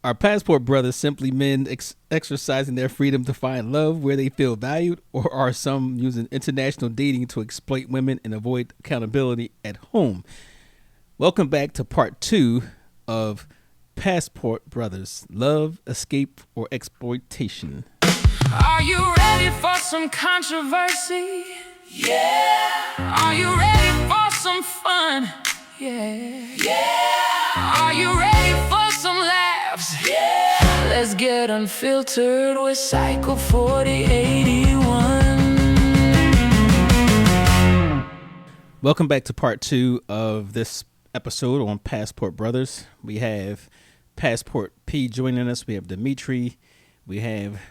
Are passport brothers simply men exercising their freedom to find love where they feel valued, or are some using international dating to exploit women and avoid accountability at home? Welcome back to part two of Passport Brothers: Love, Escape, or Exploitation. Are you ready for some controversy? Yeah. Are you ready for some fun? Yeah. Yeah. Are you ready for some laughs? Yeah. Let's get unfiltered with Cycle 4081. Welcome back to part two of this episode on Passport Brothers. We have Passport P joining us. We have Dimitri. We have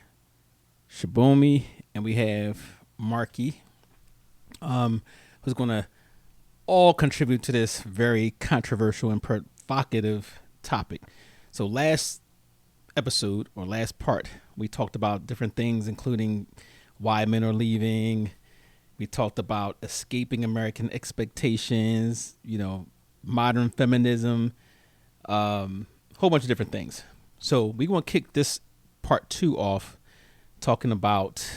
Shabomi, and we have Marky, who's going to all contribute to this very controversial and provocative topic. So last episode, or last part, we talked about different things, including why men are leaving. We talked about escaping American expectations, modern feminism, whole bunch of different things. So we want to kick this part two off talking about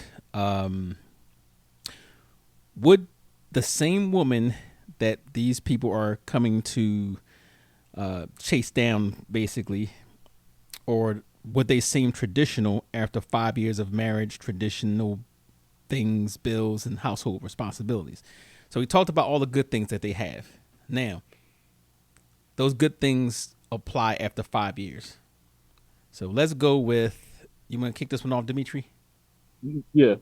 would the same woman that these people are coming to chase down, basically, or would they seem traditional after 5 years of marriage, traditional things, bills, and household responsibilities? So we talked about all the good things that they have. Now, those good things apply after 5 years. So let's go with, you want to kick this one off, Dimitri? Yeah.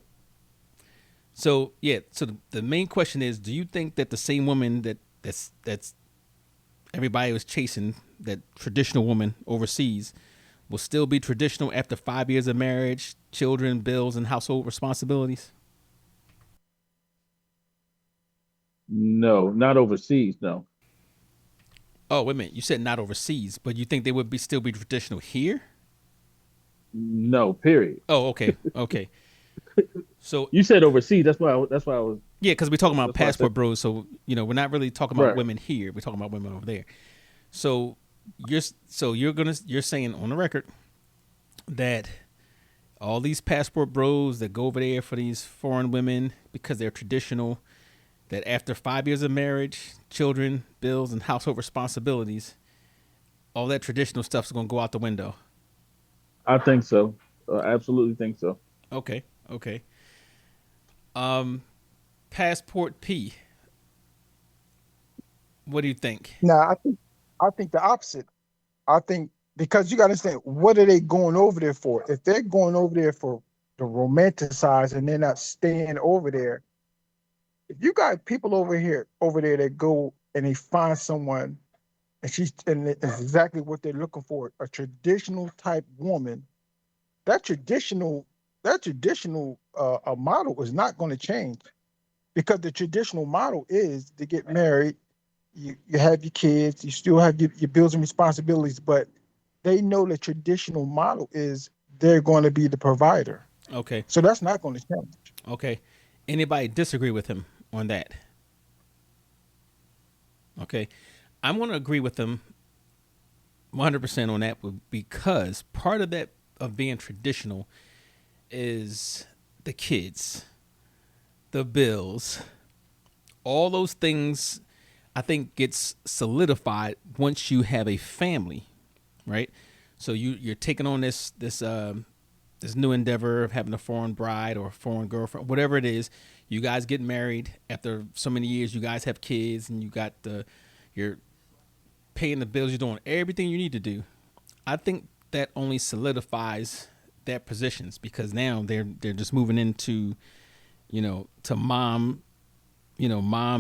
So the main question is, do you think that the same woman that's everybody was chasing, that traditional woman overseas, will still be traditional after 5 years of marriage, children, bills, and household responsibilities? No, not overseas. No. Oh, wait a minute. You said not overseas, but you think they would still be traditional here? No. Period. Oh, okay. Okay. So You said overseas. That's why I was. yeah, because we're talking about That's why I passport said bros, so we're not really talking about right. women here. We're talking about women over there. So you're saying on the record that all these passport bros that go over there for these foreign women because they're traditional, that after 5 years of marriage, children, bills, and household responsibilities, all that traditional stuff is going to go out the window. I think so. I absolutely think so. Okay. Okay. Passport P. What do you think? Now, I think the opposite. I think because you got to understand, what are they going over there for? If they're going over there for the romanticize and they're not staying over there, if you got people over there that go and they find someone and it's exactly what they're looking for, a traditional type woman, that traditional model is not going to change, because the traditional model is to get married, you have your kids, you still have your bills and responsibilities, but they know the traditional model is they're going to be the provider. Okay. So that's not going to change. Okay. Anybody disagree with him on that? Okay. I'm going to agree with him 100% on that, because part of that, of being traditional, is the kids, the bills, all those things. I think gets solidified once you have a family, right? So you're taking on this new endeavor of having a foreign bride or a foreign girlfriend, whatever it is. You guys get married after so many years. You guys have kids, and you're paying the bills. You're doing everything you need to do. I think that only solidifies their positions, because now they're just moving into, to mom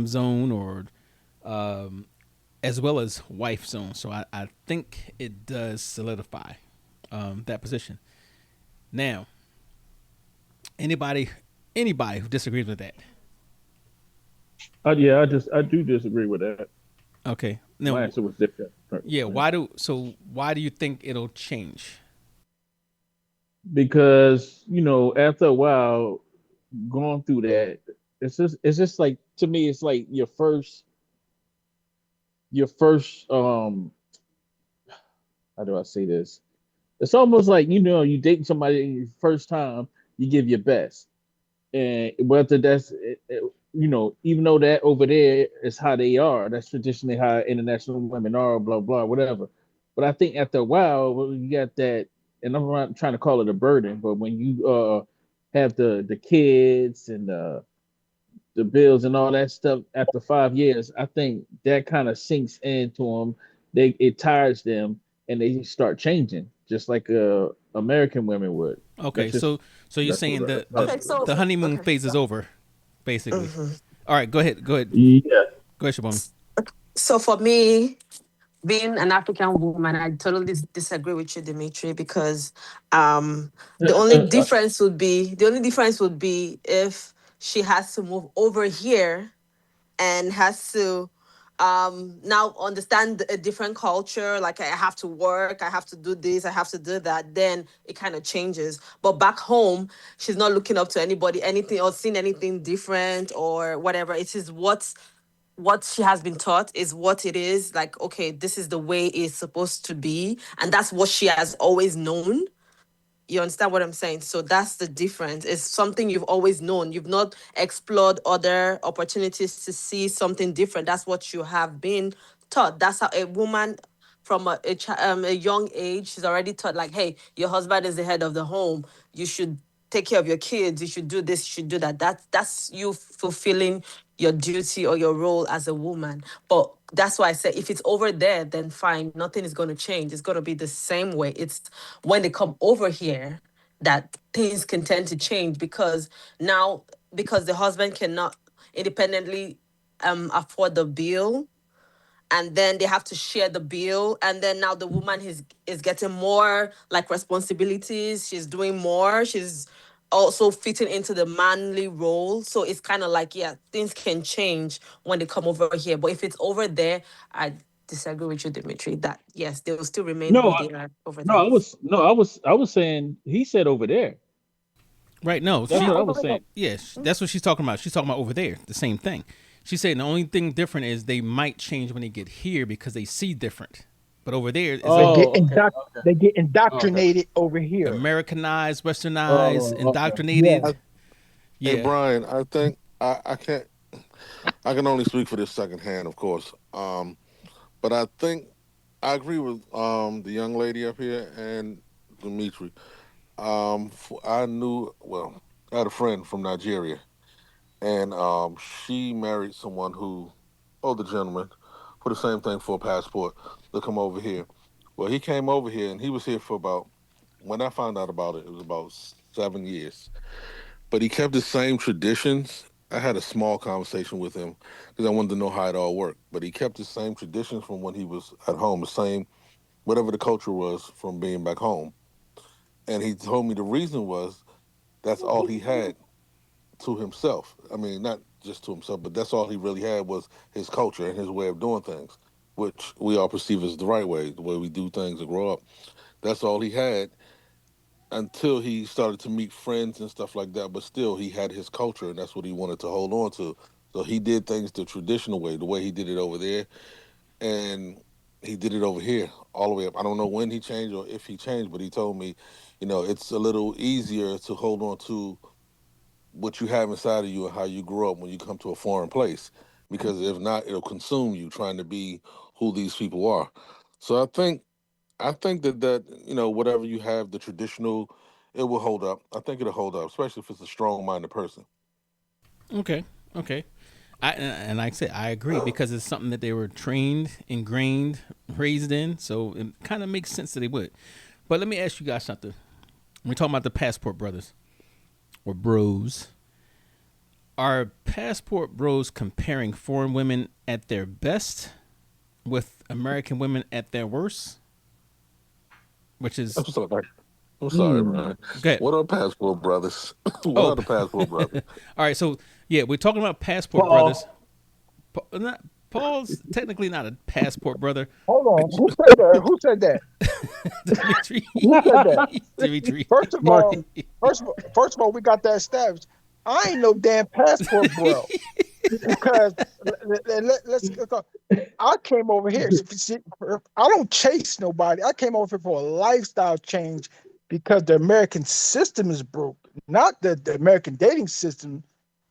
zone, or as well as wife zone. So I think it does solidify that position. Now, anybody who disagrees with that? Yeah, I do disagree with that. Okay. My No. answer was different. Yeah. Why do you think it'll change? Because after a while, going through that, it's just like, to me, it's like your first how do I say this? It's almost like you dating somebody first time, you give your best, and whether that's even though that over there is how they are, that's traditionally how international women are, blah blah whatever. But I think after a while, well, you got that, and I'm not trying to call it a burden, but when you have the kids and the bills and all that stuff after 5 years, I think that kind of sinks into them. It tires them, and they start changing, just like American women would. Okay, That's just so you're that's saying what the how I the Okay, feel about so the that. honeymoon okay. phase is over, basically. hmm All right, go ahead, Yeah. go ahead, Shabon. So for me, being an African woman, I totally disagree with you, Dimitri, because the only difference would be if she has to move over here and has to now understand a different culture. Like I have to work, I have to do this, I have to do that. Then it kind of changes. But back home, she's not looking up to anybody, anything, or seeing anything different or whatever. It is what she has been taught is what it is. Like, okay, this is the way it's supposed to be, and that's what she has always known. You understand what I'm saying? So that's the difference. It's something you've always known. You've not explored other opportunities to see something different. That's what you have been taught. That's how a woman from a young age, she's already taught, like, hey, your husband is the head of the home. You should take care of your kids. You should do this. You should do that. That's you fulfilling your duty or your role as a woman. But that's why I say if it's over there, then fine. Nothing is going to change. It's going to be the same way. It's when they come over here that things can tend to change because now because the husband cannot independently afford the bill, and then they have to share the bill, and then now the woman is getting more like responsibilities, she's doing more, she's also fitting into the manly role. So it's kind of like, yeah, things can change when they come over here, but if it's over there, I disagree with you, Dimitri, that yes, they will still remain No, who they are over no, there. I was saying he said over there. Right? No, That's Yeah, she what I over was there. saying. yeah, that's what she's talking about. She's talking about over there, the same thing. She's saying the only thing different is they might change when they get here because they see different. But over there is They like get Oh, okay, okay, they get okay. indoctrinated over here. Americanized, westernized, Oh, okay. Yeah. indoctrinated. Hey Yeah. Brian, I think I can't. I can only speak for this secondhand, of course. But I think I agree with the young lady up here and Dimitri. I knew well, I had a friend from Nigeria, and she married someone who, older gentleman, for the same thing for a passport to come over here. Well, he came over here and he was here for about. When I found out about it, it was about 7 years. But he kept the same traditions. I had a small conversation with him because I wanted to know how it all worked. But he kept the same traditions from when he was at home, the same whatever the culture was from being back home. And he told me the reason was that's all he had to himself. I mean, not just to himself, but that's all he really had was his culture and his way of doing things, which we all perceive as the right way, the way we do things and grow up. That's all he had until he started to meet friends and stuff like that. But still, he had his culture, and that's what he wanted to hold on to. So he did things the traditional way, the way he did it over there, and he did it over here all the way up. I don't know when he changed or if he changed, but he told me, it's a little easier to hold on to what you have inside of you and how you grew up when you come to a foreign place, because if not, it'll consume you trying to be who these people are. So I think that whatever you have, the traditional, it will hold up. I think it'll hold up, especially if it's a strong-minded person. Okay. Okay. And like I said, I agree because it's something that they were trained, ingrained, raised in. So it kind of makes sense that they would. But let me ask you guys something. We're talking about the passport brothers or bros. Are passport bros comparing foreign women at their best with American women at their worst? Which I'm is sorry. I'm sorry, Hmm. Ryan. good. What are passport brothers? What Oh, are the passport brothers? all right. So yeah, we're talking about passport brothers. Paul. Not, Paul's technically not a passport brother. Hold on. Who said that? Who said that? Dimitri. Who said that? Dimitri. First of Marky. all, first of all, we got that established. I ain't no damn passport bro. because let's go. I came over here. See, I don't chase nobody. I came over here for a lifestyle change because the American system is broke, not the American dating system.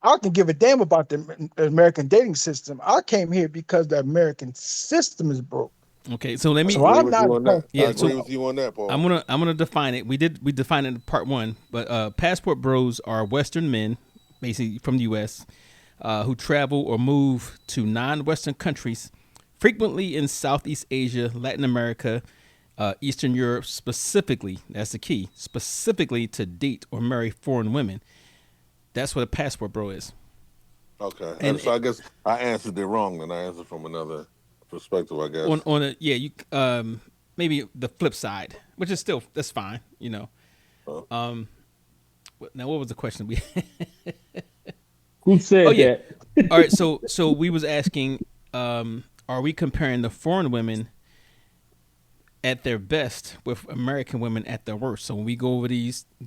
I can give a damn about the American dating system. I came here because the American system is broke. Okay, so let I me. So agree I'm with not you on that. opposed I Yeah, agree so with you on that, I'm Paul. gonna define it. We defined it in part one, but passport bros are Western men, basically from the U.S., who travel or move to non-Western countries, frequently in Southeast Asia, Latin America, Eastern Europe, specifically. That's the key. Specifically to date or marry foreign women. That's what a passport bro is. Okay, And so I guess I answered it wrong. Then I answered from another perspective. I guess. on a yeah, you maybe the flip side, which is still that's fine. Uh, Now what was the question we? Who Oh said yeah. that? All right. So we was asking, are we comparing the foreign women at their best with American women at their worst? So when we go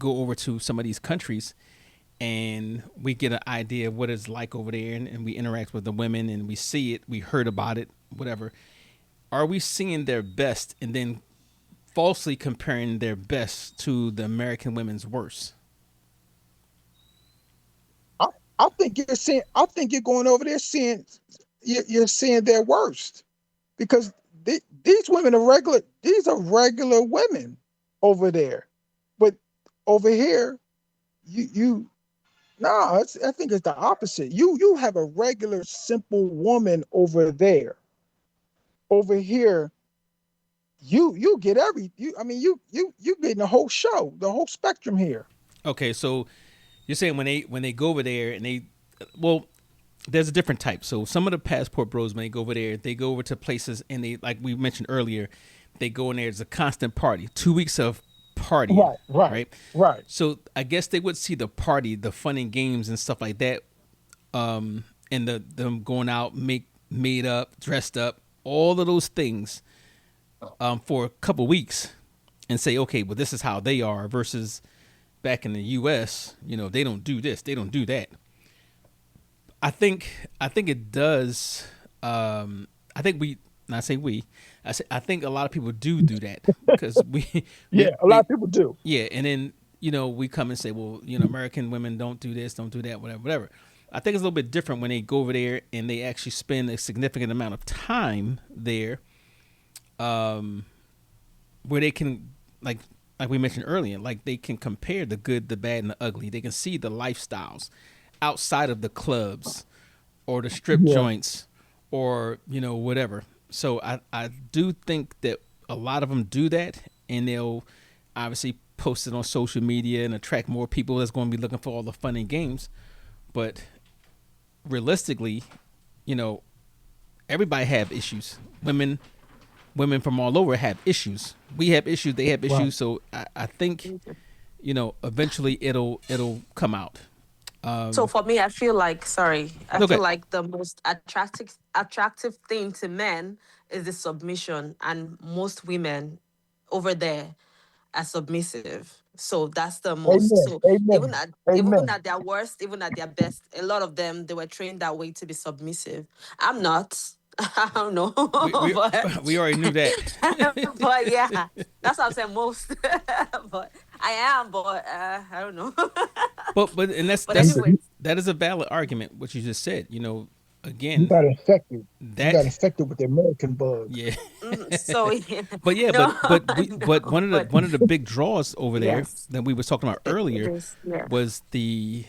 over to some of these countries, and we get an idea of what it's like over there, and we interact with the women, and we see it, we heard about it, whatever. Are we seeing their best, and then falsely comparing their best to the American women's worst? I, I think you're seeing. I think you're going over there seeing. You're seeing their worst because these women are regular. These are regular women over there, but over here, you no. I think it's the opposite. You have a regular simple woman over there. Over here, you get every. You I mean you getting the whole show, the whole spectrum here. Okay, so you're saying when they go over there and well, there's a different type. So some of the passport bros, when they go over there, they go over to places and they, like we mentioned earlier, they go in there. It's a constant party, 2 weeks of partying, Right, right, right? right. So I guess they would see the party, the fun and games and stuff like that, and them going out, made up, dressed up, all of those things, for a couple weeks, and say, okay, well, this is how they are versus back in the U.S. They don't do this, they don't do that. I think it does. I think we. Not say we. I think a lot of people do that because we Yeah, we a lot we of people do. yeah, and then we come and say, well, American women don't do this, don't do that, whatever, whatever. I think it's a little bit different when they go over there and they actually spend a significant amount of time there, where they can like we mentioned earlier, like they can compare the good, the bad, and the ugly. They can see the lifestyles outside of the clubs or the strip Yeah. joints or whatever. So I do think that a lot of them do that, and they'll obviously post it on social media and attract more people that's going to be looking for all the fun and games. But realistically, you know, everybody have issues. Women from all over have issues. We have issues. They have Right. issues. So I think eventually it'll come out. So for me, I feel Okay. like the most attractive thing to men is the submission, and most women over there are submissive. So that's the most. Amen. So even Amen. at even Amen. at their worst, even at their best, a lot of them they were trained that way to be submissive. I'm not. I don't know, We we but we already knew that. but yeah, that's what I'm saying most. But I am, but I don't know. But and that's But that's anyways. that is a valid argument. What you just said. You Again, got infected. You that got infected with the American bug. yeah. So yeah, But yeah, no, but no, but one of the big draws over there yes, that we was talking about it earlier is. Yeah. was the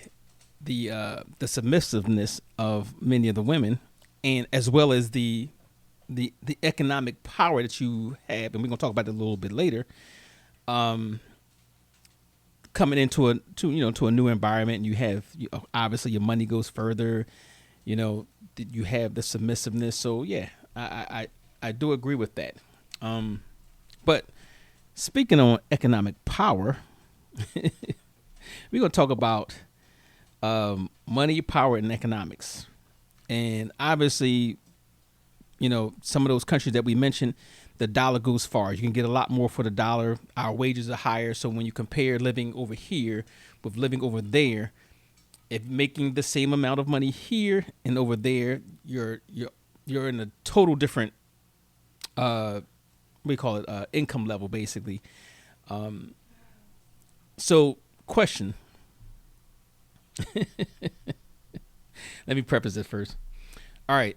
submissiveness of many of the women, and as well as the economic power that you have, and we're gonna talk about it a little bit later. Coming into to a new environment, and you have obviously your money goes further. You have the submissiveness. So yeah, I do agree with that. But speaking on economic power, we're gonna talk about money, power, and economics. And obviously, some of those countries that we mentioned, the dollar goes far. You can get a lot more for the dollar. Our wages are higher. So when you compare living over here with living over there, if making the same amount of money here and over there, you're in a total different we call it income level basically. So question, let me preface this first. All right,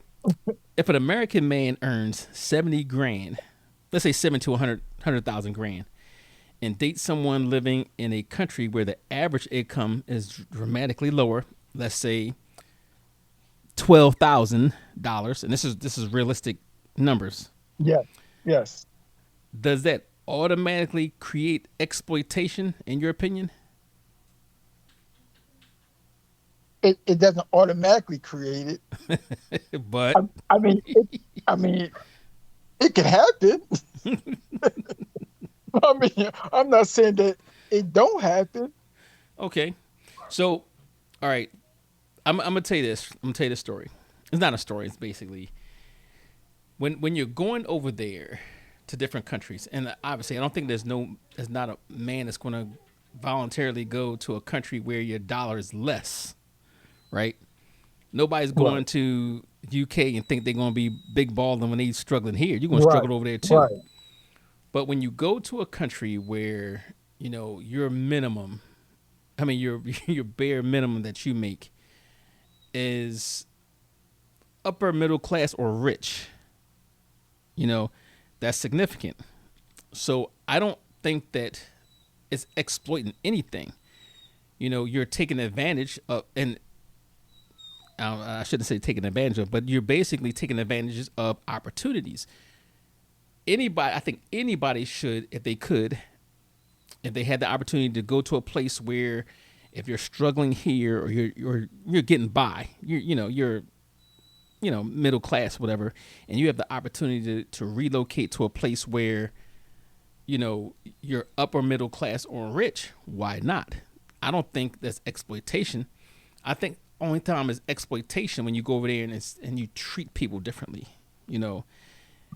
if an American man earns 70 grand, let's say 7 to 100,000 grand, and dates someone living in a country where the average income is dramatically lower, let's say $12,000, and this is realistic numbers, Yes, yes. does that automatically create exploitation in your opinion? It doesn't automatically create it. But I mean, I mean, it can happen. I mean, I'm not saying that it don't happen. okay, so all right, I'm gonna tell you this. I'm gonna tell you this story. It's not a story. It's basically when you're going over there to different countries, and obviously, I don't think there's not a man that's gonna voluntarily go to a country where your dollar is less, right? Nobody's Right, going to UK and think they're gonna be big balling when they struggling here. You're gonna right, struggle over there too. right. But when you go to a country where your minimum, I mean your your bare minimum that you make is upper middle class or rich, you know, that's significant. So I don't think that it's exploiting anything. You're taking advantage of, and I shouldn't say taking advantage of, but you're basically taking advantages of opportunities. I think anybody should, if they could, if they had the opportunity to go to a place where, if you're struggling here or you're getting by, you're middle class, whatever, and you have the opportunity to relocate to a place where you're upper middle class or rich, why not? I don't think that's exploitation. I think only time is exploitation when you go over there and you treat people differently. You know,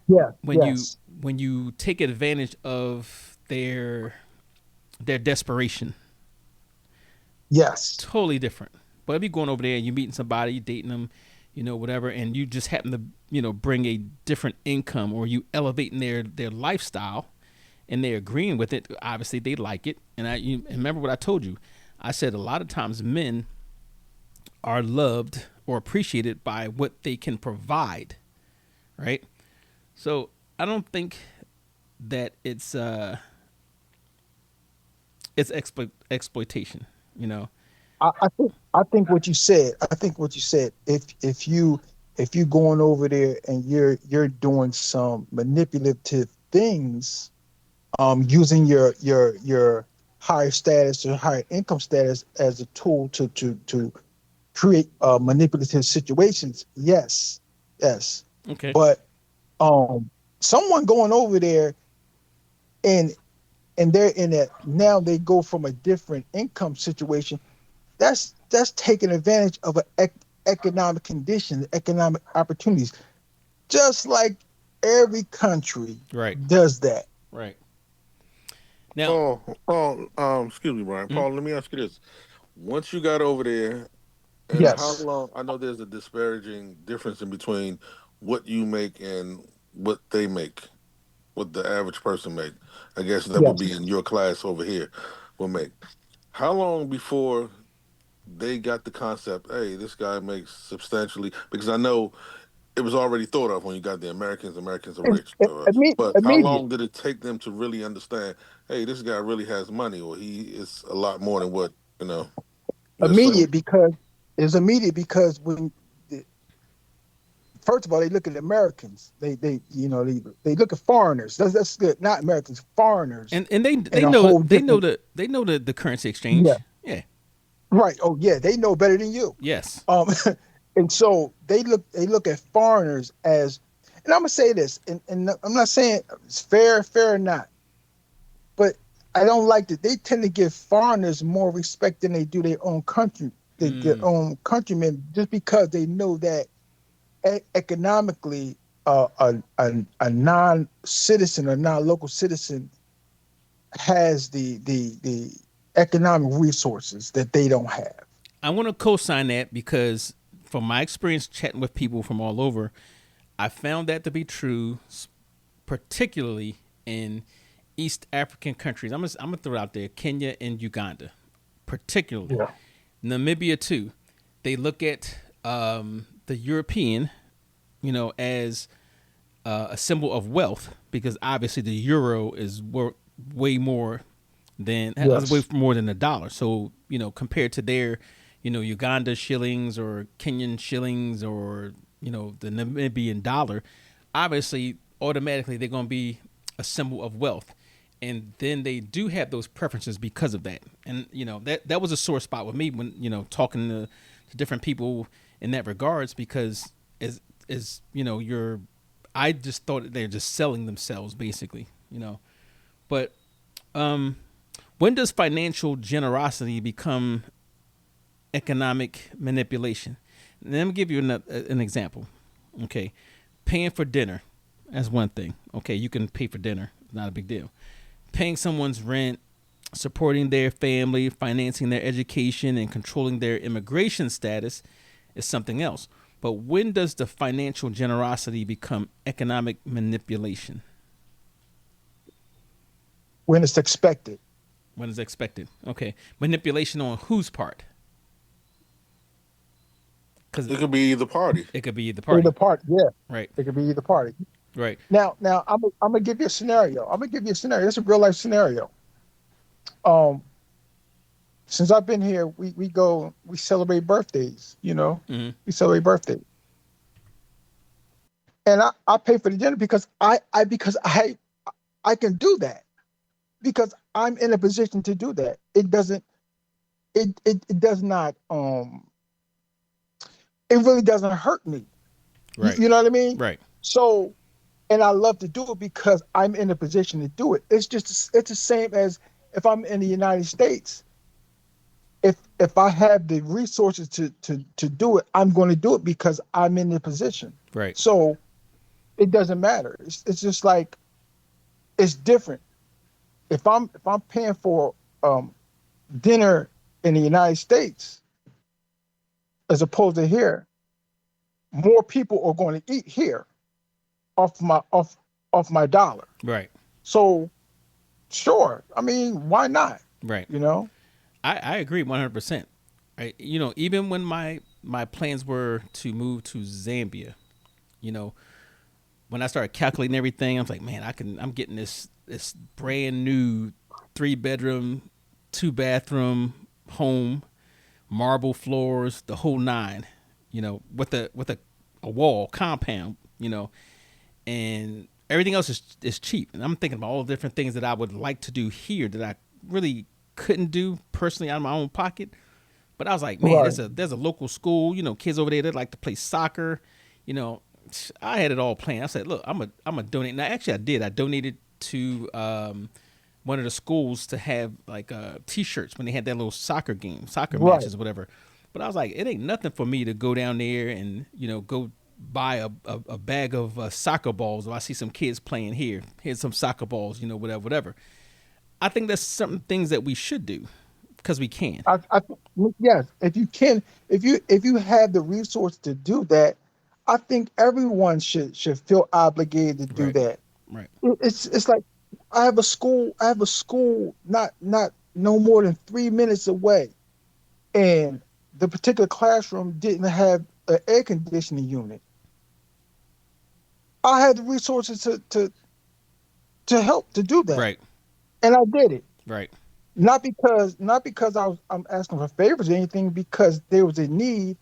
Yeah, when you yes, when you take advantage of their desperation, yes, totally different. But if you're going over there and you're meeting somebody, you're dating them, whatever, and you just happen to bring a different income, or you elevating their lifestyle, and they're agreeing with it, obviously they like it. And and remember what I told you. I said a lot of times men are loved or appreciated by what they can provide, right? So I don't think that it's exploitation. You know. I think what you said. I think what you said. If you going over there and you're doing some manipulative things, using your higher status or higher income status as a tool to create manipulative situations. Yes, yes. Okay. But um, someone going over there and they're in a now they go from a different income situation. That's taking advantage of economic conditions, economic opportunities, just like every country Right. does that. Right. Now. Paul, excuse me, Brian. Mm, Paul, let me ask you this: once you got over there, and how Yes, long? I know there's a disparaging difference in between what you make and what they make, what the average person make. I guess that would yes. be in your class over here will make. How long before they got the concept? Hey, this guy makes substantially, because I know it was already thought of when you got the Americans. Americans are rich. But how Immediate, long did it take them to really understand? Hey, this guy really has money, or he is a lot more than what you know. You're saying. immediate because it's immediate because when first of all they look at Americans, they look at foreigners. That's good, not Americans, foreigners, and they in they a know whole different. they know the currency Yeah, exchange. Yeah. right. Oh yeah, they know better than you. Yes. Um, and so they look at foreigners as, and I'm gonna say this, and I'm not saying it's fair or not, but I don't like that they tend to give foreigners more respect than they do their own country, their Mm, own countrymen, just because they know that economically, a non-citizen or non-local citizen has the economic resources that they don't have. I want to co-sign that because from my experience chatting with people from all over, I found that to be true, particularly in East African countries. I'm gonna throw it out there: Kenya and Uganda, particularly Yeah. Namibia too. They look at the European, as a symbol of wealth because obviously the euro is worth way more than way Yes. more than a dollar. So compared to their, Uganda shillings or Kenyan shillings or the Namibian dollar, obviously automatically they're going to be a symbol of wealth. And then they do have those preferences because of that. And that was a sore spot with me when talking to different people in that regards because as you're I just thought they're just selling themselves basically. But when does financial generosity become economic manipulation? And let me give you an example. Okay, paying for dinner, that's one thing. Okay, you can pay for dinner, not a big deal. Paying someone's rent, supporting their family, financing their education, and controlling their immigration status is something else. But when does the financial generosity become economic manipulation? When it's expected. When is expected? Okay, manipulation on whose part? Because It could be either party. it could be the Either party, party, yeah. right? It could be either party. Right. Now, I'm gonna give you a scenario. I'm gonna give you a scenario. It's a real life scenario. Um, since I've been here, we celebrate birthdays. Mm-hmm. We celebrate birthdays, and I pay for the dinner because I can do that because I'm in a position to do that. It doesn't it does not it really doesn't hurt me. You, Right. you know what I mean? Right. So, and I love to do it because I'm in a position to do it. It's the same as if I'm in the United States. If I have the resources to do it, I'm going to do it because I'm in the position. Right. So it doesn't matter. It's just like it's different. If I'm paying for dinner in the United States as opposed to here, more people are going to eat here off my dollar. Right. So sure, I mean, why not? Right. You know, I agree 100%. Right. Even when my plans were to move to Zambia, you know, when I started calculating everything, I was like, man, I'm getting this brand new 3 bedroom, 2 bathroom home, marble floors, the whole nine, with a wall compound, and everything else is cheap. And I'm thinking about all the different things that I would like to do here that I really couldn't do personally out of my own pocket. But I was like, man, right? there's a local school, kids over there that like to play soccer, you know. I had it all planned. I said, look, I'm a donate. Now, actually, I did. I donated to one of the schools to have like T-shirts when they had that little soccer Right. matches, whatever. But I was like, it ain't nothing for me to go down there and go buy a bag of soccer balls. Or I see some kids playing here. Here's some soccer balls, whatever, whatever. I think that's some things that we should do because we can. I yes, if you can, if you have the resource to do that, I think everyone should feel obligated to do Right. that. Right. It's like I have a school not no more than 3 minutes away, and the particular classroom didn't have an air conditioning unit. I had the resources to help to do that, Right. and I did it. Right. Not because I'm asking for favors or anything, because there was a need,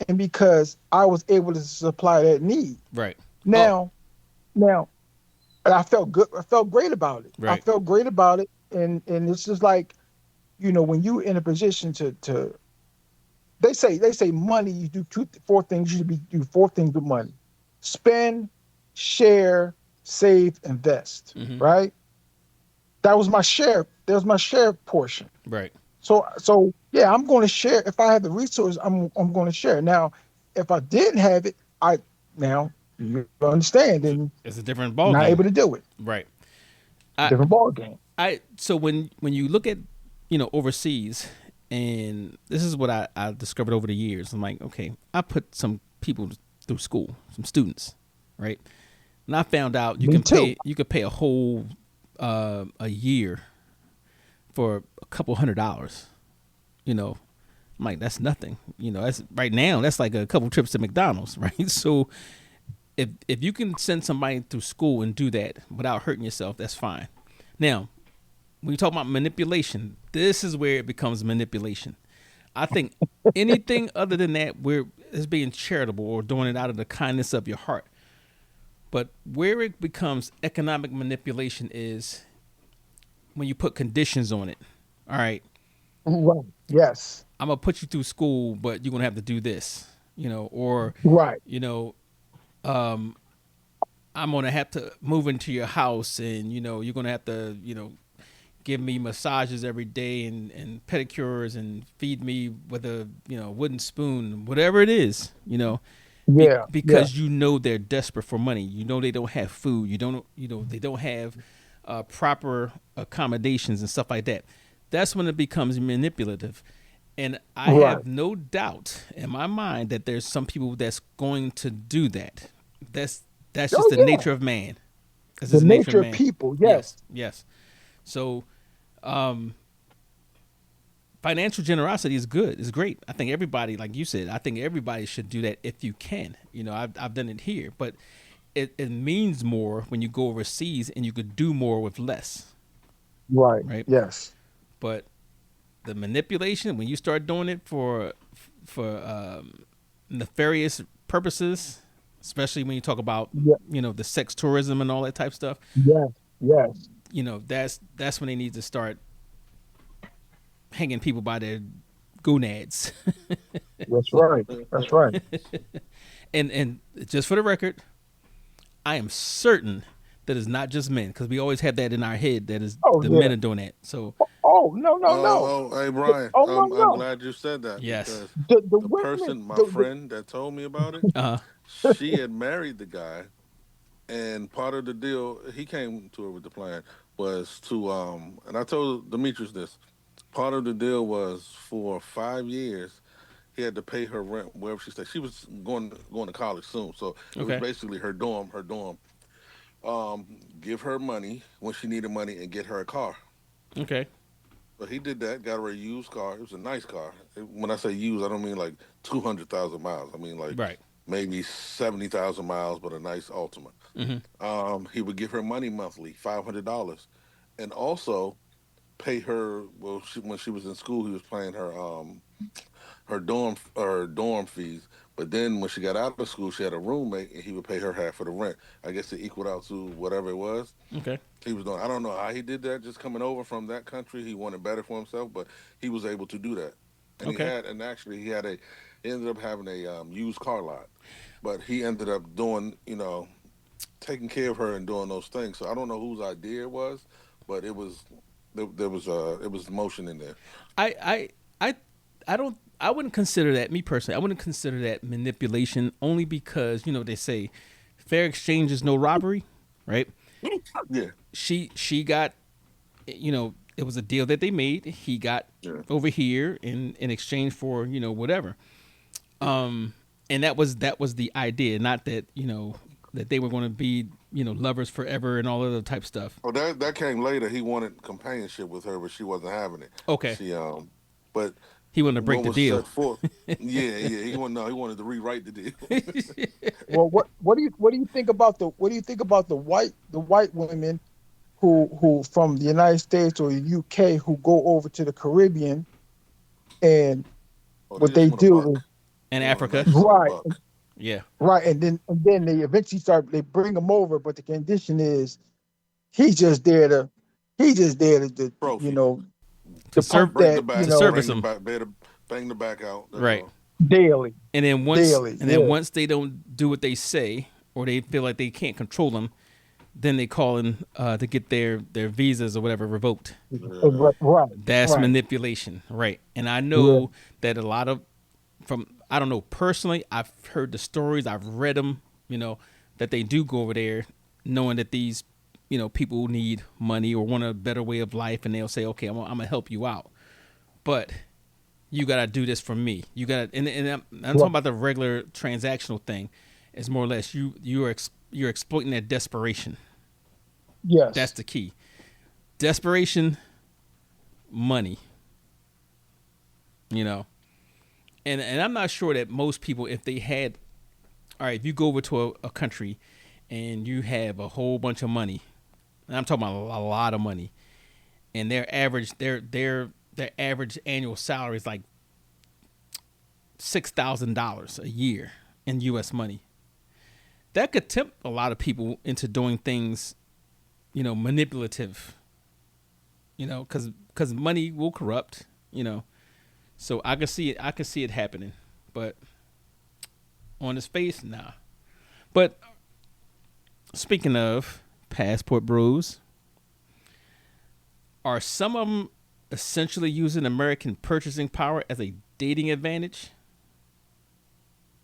and because I was able to supply that need. Right. Oh. Now, and I felt good. I felt great about it. I Right. felt great about it, and it's just like, when you in a position to they say money, you do four things. You should be do four things with money: spend, share, save, invest. Mm-hmm. Right? That was my share. That was my share portion. Right. So yeah, I'm going to share. If I have the resource, I'm going to share. Now, if I didn't have it, now you understand, and It's a different ball not game. able to do it. Right. I Different ball game. so when you look at overseas And this is what I discovered over the years. I'm like, okay, I put some people through school, some students, right? And I found out Me too. you could pay a whole a year for a couple $100. You know, I'm like, that's nothing. You know, that's right now. That's like a couple trips to McDonald's, right? So if you can send somebody through school and do that without hurting yourself, that's fine. Now, when you talk about manipulation, this is where it becomes manipulation. I think anything other than that, where it's being charitable or doing it out of the kindness of your heart. But where it becomes economic manipulation is when you put conditions on it. All right, Right. Yes. I'm gonna put you through school, but you're gonna have to do this, you know, or Right. you know, I'm gonna have to move into your house, and you know, you're gonna have to, you know, give me massages every day and pedicures and feed me with a wooden spoon, whatever it is, Yeah. Yeah. because you know they're desperate for money. You know they don't have food. They don't have proper accommodations and stuff like that. That's when it becomes manipulative. And I Right. have no doubt in my mind that there's some people that's going to do that. That's that's just Oh the yeah. nature of man. That's The just the nature of nature of man. people. Yes, Yes. yes. So, financial generosity is good. It's great. I think everybody, like you said, I think everybody should do that if you can. I've done it here, but it means more when you go overseas and you could do more with less, Right. right? Yes. But the manipulation, when you start doing it for nefarious purposes, especially when you talk about Yeah. the sex tourism and all that type stuff, Yes. Yes. that's when they need to start hanging people by their gonads. That's right. That's right. And just for the record, I am certain that it's not just men, because we always have that in our head that is Oh the yeah. men are doing that. So Oh no no no. Hey Brian, Oh no I'm no. glad you said that yes, because The the women. person, my friend that told me about it, uh, she had married the guy, and part of the deal, he came to her with the plan was to and I told Demetrius this. Part of the deal was for 5 years he had to pay her rent wherever she stayed. She was going to college soon, so it was okay, basically her dorm. Her dorm. Give her money when she needed money and get her a car. okay, But he did that. Got her a used car. It was a nice car. When I say used, I don't mean like 200,000 miles. I mean like right, maybe 70,000 miles, but a nice Altima. hmm, He would give her money monthly, $500, and also pay her. Well, when she was in school, he was paying her dorm fees. But then when she got out of school, she had a roommate, and he would pay her half of the rent. I guess it equaled out to whatever it was okay, he was doing. I don't know how he did that. Just coming over from that country, he wanted better for himself, but he was able to do that. And okay, actually he ended up having a used car lot, but he ended up doing taking care of her and doing those things. So I don't know whose idea it was, but it was motion in there. I I I I don't. I wouldn't consider that, me personally. I wouldn't consider that manipulation, only because they say fair exchange is no robbery, right? Yeah, She got, it was a deal that they made. He got yeah. over here in exchange for whatever. And that was the idea, not that that they were going to be lovers forever and all other type stuff. Oh, that came later. He wanted companionship with her, but she wasn't having it. Okay, She but he wanted to break what the was deal. set forth? Yeah, yeah. He wanted to rewrite the deal. Well, what do you think about the white women who from the United States or the UK who go over to the Caribbean and Oh, they what just they want a do is buck. In They want a Africa, nice little right, buck. yeah. right, and then they eventually they bring them over, but the condition is he's just there to you Trophy. know To to serve pump Break the that to back, service bring the them, back, bang the back out. That's right? all. daily, daily, And then yeah, once they don't do what they say, or they feel like they can't control them, then they call in to get their visas or whatever revoked. Yeah. right, That's right, manipulation, right? And I yeah, know that a lot of, from, I don't know personally, I've heard the stories, I've read them, that they do go over there knowing that these people need money or want a better way of life, and they'll say, okay, I'm gonna help you out. But you gotta do this for me. You gotta, and I'm talking Right. about the regular transactional thing. It's more or less you're exploiting that desperation. That's Yes. the key. Desperation, money. You know, and I'm not sure that most people, if they had, all right, if you go over to a country and you have a whole bunch of money, and I'm talking about a lot of money, and their average annual salary is like $6,000 a year in U.S. money. That could tempt a lot of people into doing things, manipulative. Because money will corrupt. So I can see it. I can see it happening, but on his face, nah. But speaking of passport bros, are some of them essentially using American purchasing power as a dating advantage?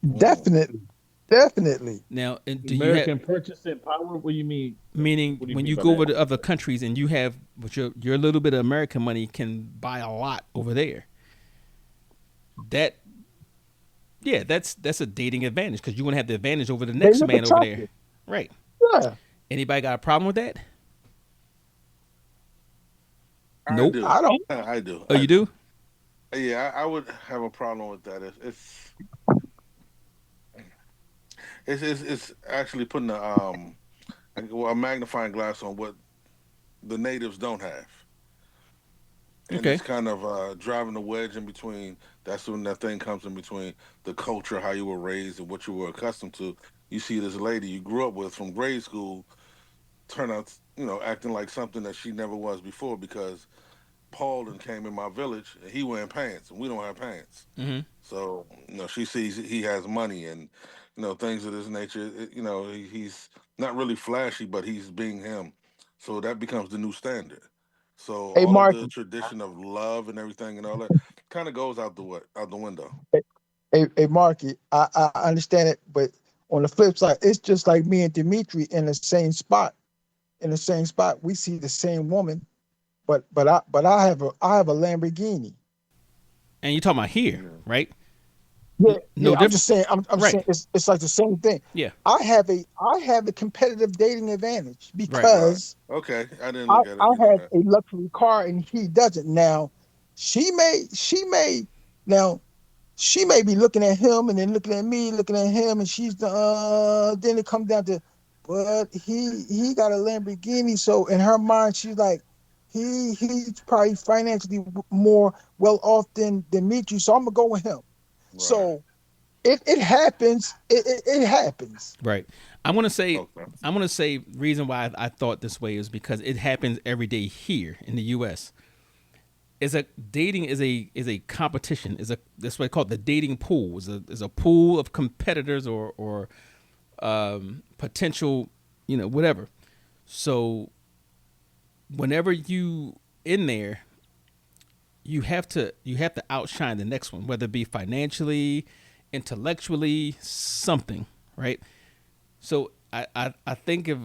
Mm. Definitely. Definitely. Now, and do you have, American purchasing power. What do you mean? meaning What do you when mean you by go over that? to other countries and you have with your little bit of American money can buy a lot over there. That that's a dating advantage because you want to have the advantage over the They next look man over there, attractive. right? Yeah. Anybody got a problem with that? I Nope. do. I don't. I do. Oh, I you do. do? Yeah, I would have a problem with that. It's actually putting a magnifying glass on what the natives don't have, and Okay. it's kind of driving a wedge in between. That's when that thing comes in between the culture, how you were raised, and what you were accustomed to. You see this lady you grew up with from grade school turn out, acting like something that she never was before because Paul then came in my village and he wearing pants and we don't have pants. Mm-hmm. So, she sees he has money and, things of this nature. He's not really flashy, but he's being him. So that becomes the new standard. So Hey, all of the Marky. tradition of love and everything and all that kind of goes out the window. Hey, Marky. I understand it, but on the flip side, it's just like me and Dimitri in the same spot. In the same spot, we see the same woman, but I have a Lamborghini. And you talking about here, Yeah. right? Yeah, No yeah. I'm different. just saying. I'm Right. saying it's like the same thing. Yeah. I have a competitive dating advantage Right. Right. because Okay. I didn't I look at I it, have that. a luxury car and he doesn't. Now, she may now she may be looking at him and then looking at me, looking at him, and she's then it comes down to, but he got a Lamborghini, so in her mind she's like, he's probably financially more well off than me, so I'm gonna go with him. Right. So it happens, it happens. Right. I'm gonna say Okay. I'm gonna say reason why I thought this way is because it happens every day here in the U.S. Is a dating is a competition is a that's what I call it, the dating pool is a pool of competitors or potential whatever. So whenever you in there, you have to outshine the next one, whether it be financially, intellectually, something, right? So I think if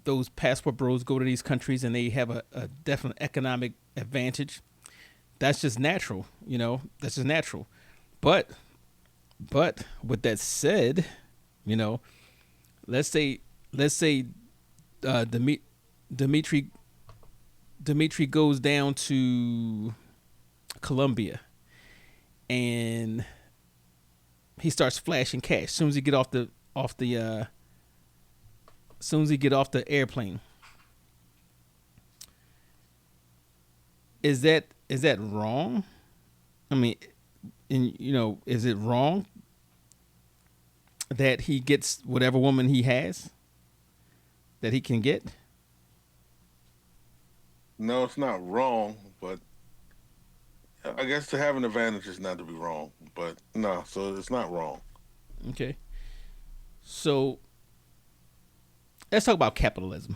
those passport bros go to these countries and they have a definite economic advantage, that's just natural, That's just natural. But with that said, you know, let's say let's say Dimitri Dimitri goes down to Colombia and he starts flashing cash. As soon as he get as soon as he get off the airplane, is that wrong? I mean, is it wrong that he gets whatever woman he has that he can get? No, it's not wrong, but I guess to have an advantage is not to be wrong. But no, so it's not wrong. Okay, so let's talk about capitalism.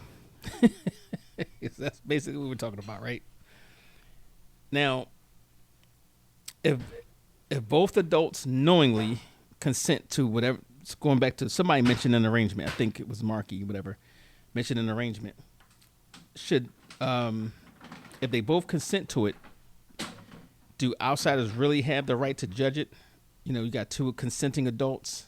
That's basically what we're talking about, right? Now, if both adults knowingly consent to whatever, it's going back to somebody mentioned an arrangement. I think it was Marky, whatever, mentioned an arrangement. Should if they both consent to it, Do outsiders really have the right to judge it? You know, you got two consenting adults.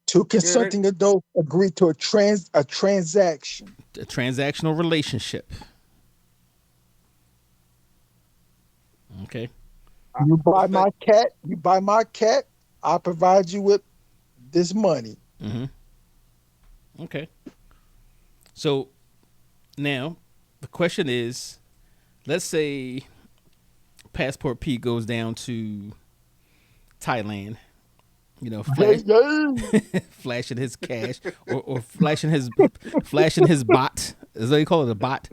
Two Yeah, they, consenting adults agree to a transaction. A transactional relationship. Okay. You I buy think my cat, you buy my cat, I provide you with this money. Mm-hmm. Okay. So now the question is, let's say Passport P goes down to Thailand, you know, Yay, yay. flashing his cash or flashing his bot. Is that you call it, a bot?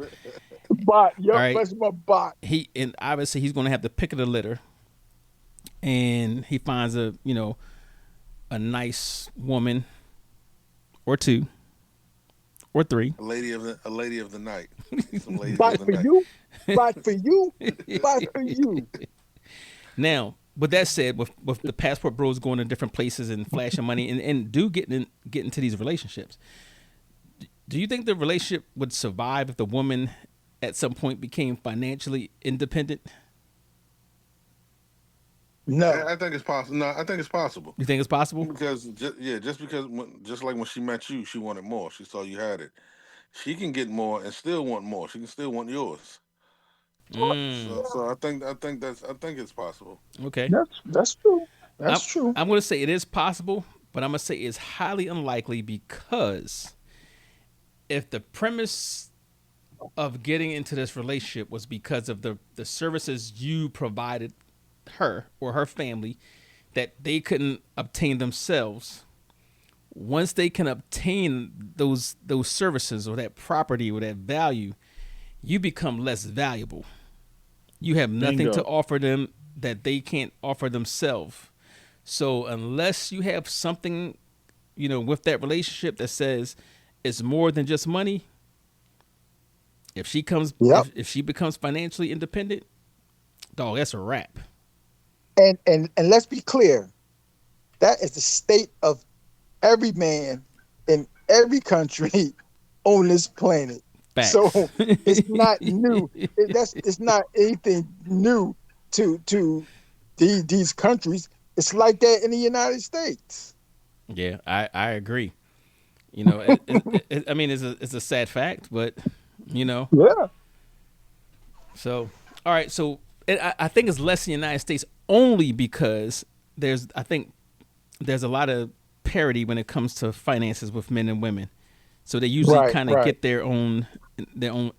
Bot, All yep, right. that's my bot. He and obviously he's going to have to pick of the litter, and he finds a nice woman or two or three. a lady of the night, some ladies of Bot the for night. you, bot for you, bot for you. Now, with that said, with the passport bros going to different places and flashing money and do get into these relationships, do you think the relationship would survive if the woman at some point became financially independent? No. I think it's possible. No, I think it's possible You think it's possible? because just because just like when she met you, she wanted more. She saw you had it. She can get more and still want more. She can still want yours. Mm, So I think it's possible. okay. That's true. I'm, That's true. I'm going to say it is possible, but I'm going to say it's highly unlikely because if the premise of getting into this relationship was because of the services you provided her or her family that they couldn't obtain themselves, once they can obtain those services or that property or that value, you become less valuable. You have nothing to Bingo. offer them that they can't offer themselves. So unless you have something, with that relationship that says it's more than just money, if she comes Yep. if she becomes financially independent, dog, that's a wrap. And let's be clear. That is the state of every man in every country on this planet. Facts. So it's not new. It's not anything new to these countries. It's like that in the United States. Yeah, I agree. I mean, it's a sad fact, but you know. Yeah. So, all right. So, I think it's less in the United States only because I think there's a lot of parity when it comes to finances with men and women. So they usually Right. kind of Right. get their own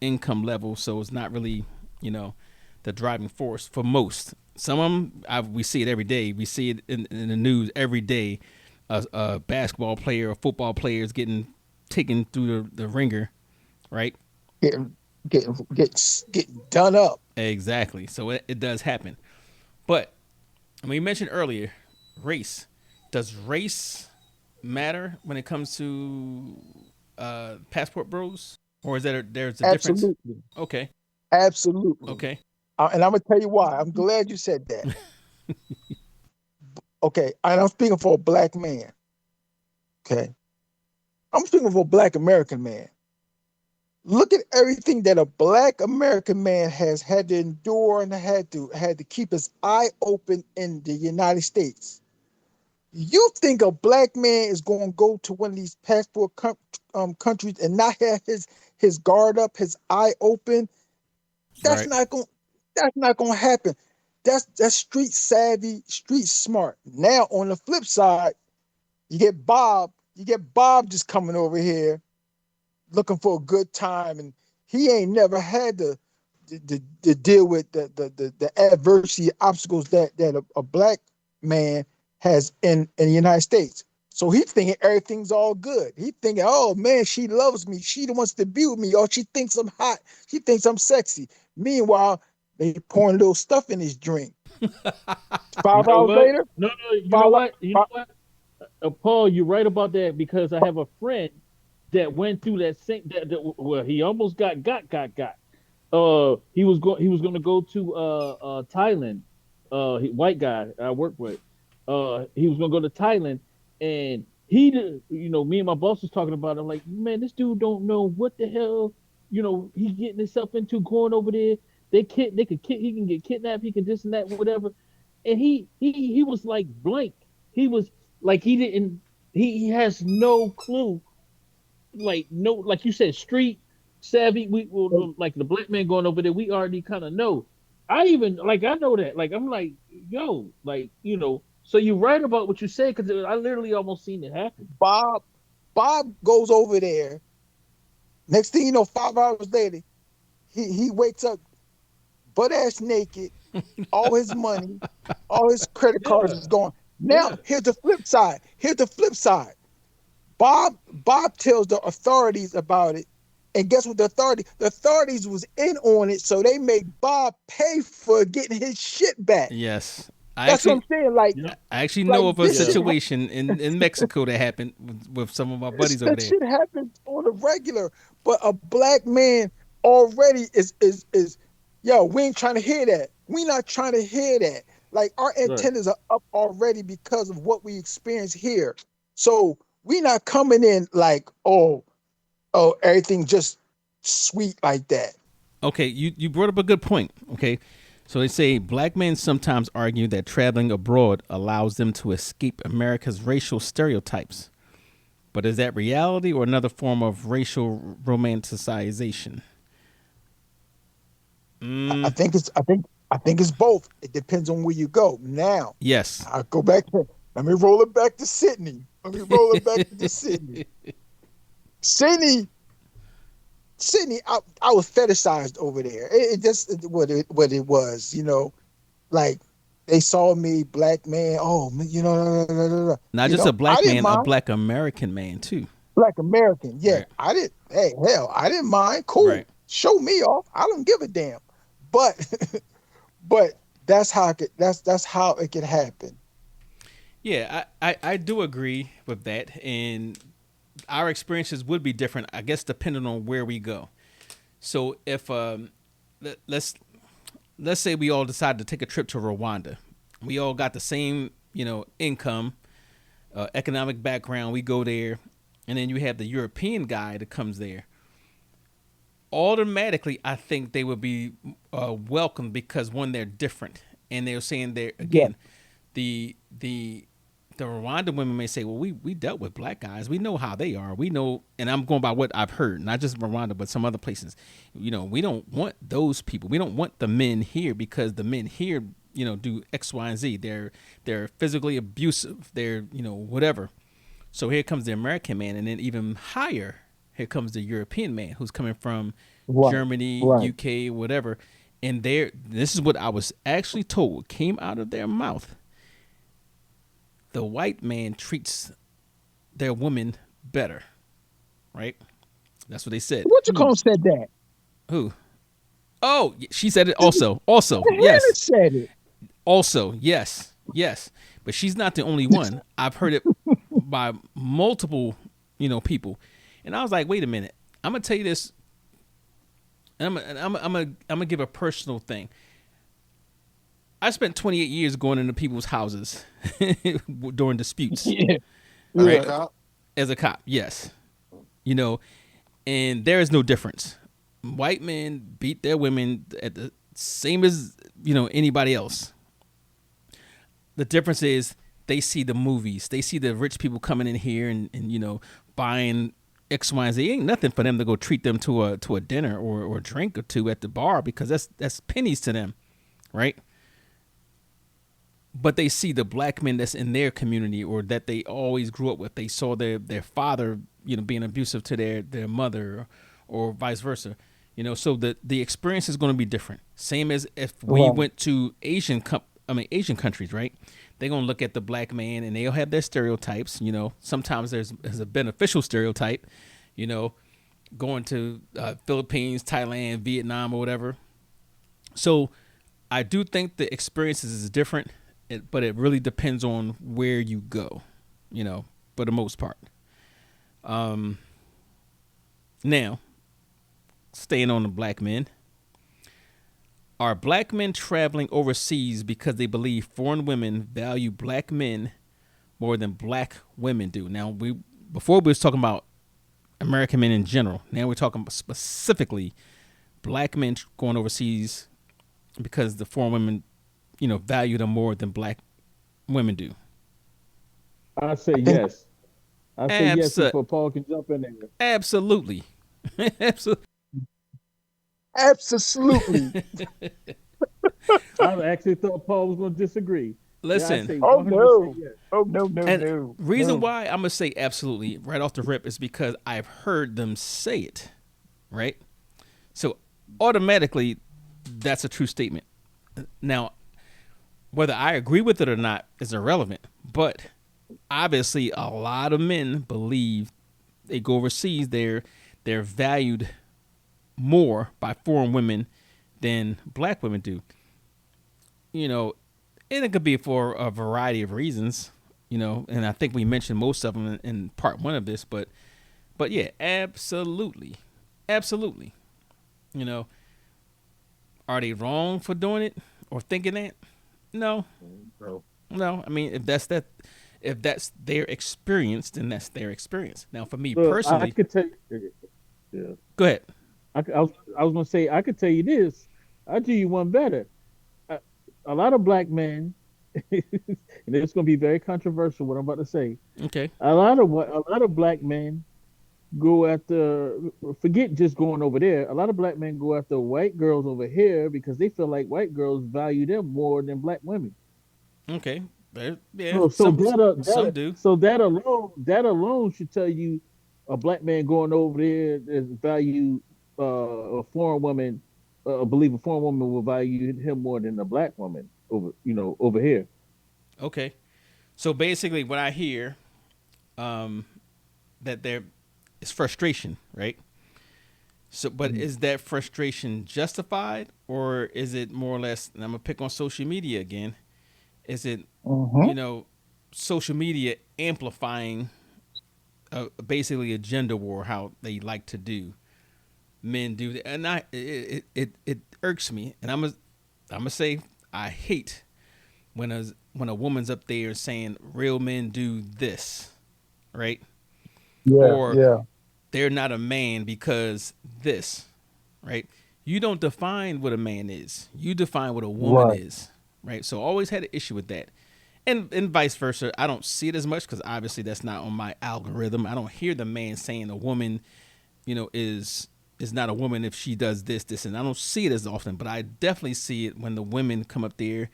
income level. So it's not really, the driving force for most. Some of them, we see it every day. We see it in the news every day. A basketball player or football player is getting taken through the ringer, right? Getting getting done up. Exactly. So it does happen. But I mean, you mentioned earlier race. Does race matter when it comes to passport bros, or is there's a difference? Absolutely. Okay. Absolutely. Okay. And I'm gonna tell you why. I'm glad you said that. Okay. And I'm speaking for a black man. Okay. I'm speaking for a black American man. Look at everything that a black American man has had to endure and had to keep his eye open in the United States. You think a black man is going to go to one of these countries and not have his guard up, his eye open? That's Right. not going. That's not going to happen. That's street savvy, street smart. Now on the flip side, you get Bob. You get Bob just coming over here looking for a good time, and he ain't never had to deal with the adversity obstacles that a black man has in the United States. So he's thinking everything's all good. He thinking, oh man, she loves me. She wants to be with me. Or she thinks I'm hot. She thinks I'm sexy. Meanwhile, they pouring little stuff in his drink. You Five know hours what? later, No, no. You know five, what? You know five, what? Paul, you're right about that because I have a friend that went through that same. Well, he almost got. He was going to go to Thailand. White guy I work with. He was going to go to Thailand, and me and my boss was talking about it. I'm like, man, this dude don't know what the hell, he getting himself into going over there. he can get kidnapped, he can this and that, whatever. And he was like blank. He was like he didn't he has no clue, like no, like you said, street savvy. Like the black man going over there, we already kind of know. I even like I know that. Like I'm like, yo, like So you're right about what you said because I literally almost seen it happen. Bob Bob goes over there. Next thing you know, 5 hours later, he wakes up butt ass naked, all his money, all his credit cards Yeah, is gone. Now, yeah, here's the flip side. Here's the flip side. Bob tells the authorities about it. And guess what? The authorities was in on it, so they made Bob pay for getting his shit back. Yes. That's what I'm saying. Like, yeah, I actually like know of a this yeah. shit situation in Mexico that happened with some of my buddies over that there. shit happens on a regular. But a black man already is yo, we ain't trying to hear that. We not trying to hear that. Like our Right. antennas are up already because of what we experience here. So we not coming in like, oh, everything just sweet like that. Okay, you brought up a good point. Okay, so they say black men sometimes argue that traveling abroad allows them to escape America's racial stereotypes. But is that reality or another form of racial romanticization? I think it's both. It depends on where you go. Now, Yes. I go back to let me roll it back to Sydney. Let me roll it back to Sydney. Sydney, Sydney, I was fetishized over there. It just what it was, like they saw me, black man. Oh, da, da, da, da. Not just a I black didn't man, a mind. black American man too. Black American, yeah, Right. I didn't. Hey, hell, I didn't mind. Right. Cool, show me off. I don't give a damn. But, but that's how it could, that's how it could happen. Yeah, I do agree with that. And our experiences would be different, I guess, depending on where we go. So if let, let's let's say we all decided to take a trip to Rwanda, we all got the same income, economic background. We go there, and then you have the European guy that comes there. Automatically, I think they would be welcomed because one, they're different, and they're saying they're Yeah, again, the the Rwandan women may say, well, we dealt with black guys. We know how they are. We know, and I'm going by what I've heard, not just Rwanda, but some other places. We don't want those people. We don't want the men here because the men here, do X, Y, and Z. They're physically abusive. They're, whatever. So here comes the American man, and then even higher, here comes the European man who's coming from right, Germany, right. UK, whatever. And this is what I was actually told came out of their mouth. The white man treats their women better, right? That's what they said. What you call said that? Who? Oh, she said it also. Also, Hannah yes. said it. Also, yes. Yes. But she's not the only one. I've heard it by multiple, people. And I was like, wait a minute. I'm gonna tell you this. I'm gonna give a personal thing. I spent 28 years going into people's houses during disputes, Yeah, As a yeah. right? cop, As a cop, yes. You know, and there is no difference. White men beat their women at the same as, anybody else. The difference is they see the movies. They see the rich people coming in here and buying X, Y, and Z. It ain't nothing for them to go treat them to a dinner or a drink or two at the bar because that's pennies to them, right? But they see the black men that's in their community or that they always grew up with. They saw their father, being abusive to their mother or vice versa. So the experience is going to be different. Same as if we Right. went to Asian countries, right? They're going to look at the black man and they'll have their stereotypes. Sometimes there's a beneficial stereotype, you know, going to Philippines, Thailand, Vietnam, or whatever. So I do think the experiences is different, but it really depends on where you go, for the most part. Now, staying on the black men, are black men traveling overseas because they believe foreign women value black men more than black women do? Now, before we was talking about American men in general. Now we're talking specifically black men going overseas because the foreign women, value them more than black women do. I say I think yes. I say yes Abso- before Paul can jump in there. absolutely. Absolutely. absolutely. I actually thought Paul was going to disagree. Yeah, I Listen, say Oh 100% no. yes. Oh no, no, and no. reason No. why I'm gonna say absolutely right off the rip is because I've heard them say it, right? So automatically, that's a true statement. Now, whether I agree with it or not is irrelevant, but obviously, a lot of men believe they go overseas, they're valued more by foreign women than black women do. You know, and it could be for a variety of reasons. And I think we mentioned most of them in part one of this, but yeah, absolutely, absolutely. You know, are they wrong for doing it or thinking that? No, Bro. no. I mean, if that's their experience, then that's their experience. Now, for me Look, I personally, could tell you, yeah. go ahead. I was going to say, I could tell you this. I'll do you one better. A, a lot of black men, and it's going to be very controversial what I'm about to say. Okay, A lot of black men go after, forget just going over there. A lot of black men go after white girls over here because they feel like white girls value them more than black women. okay. Yeah, So so that some do. so that alone should tell you a black man going over there is value a foreign woman. Believe a foreign woman will value him more than a black woman over here. Okay, so basically, what I hear, um, that there is frustration, right? So, but is that frustration justified, or is it more or less? And I'm gonna pick on social media again. Is it, Mm-hmm. you know, social media amplifying basically a gender war? How they like to do, men do, that. And it irks me, and I'm gonna say I hate when a woman's up there saying real men do this, right? Yeah, Or yeah. they're not a man because this, right? You don't define what a man is. You define what a woman Right. is, right? So always had an issue with that. And vice versa. I don't see it as much because obviously that's not on my algorithm. I don't hear the man saying a woman, is not a woman if she does this, this, and I don't see it as often. But I definitely see it when the women come up there,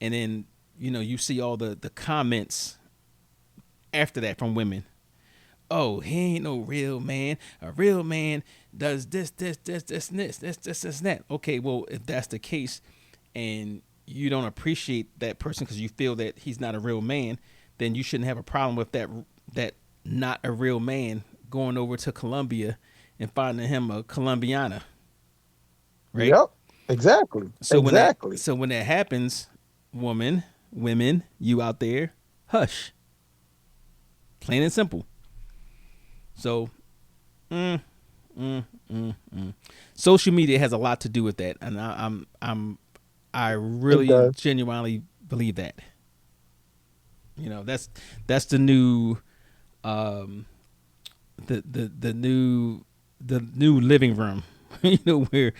and then you see all the comments after that from women. Oh, he ain't no real man. A real man does this, and that. Okay, well, if that's the case, and you don't appreciate that person because you feel that he's not a real man, then you shouldn't have a problem with that not a real man going over to Colombia and finding him a Colombiana, right? Yep. Exactly. So when that Exactly. so when that happens, women, you out there, hush, plain and simple. So, mm, social media has a lot to do with that, and I It really does. genuinely believe that. That's the new, um, the new living room. Where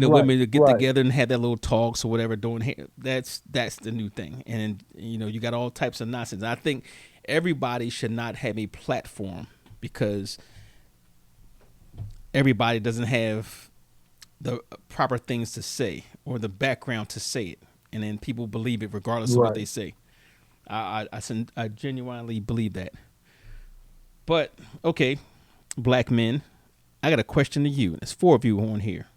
Right. women get Right. together and have that little talks or whatever. That's the new thing, and you got all types of nonsense. I think everybody should not have a platform because everybody doesn't have the proper things to say or the background to say it, and then people believe it regardless of what Right. they say. I genuinely believe that. But okay, black men, I got a question to you. There's four of you on here.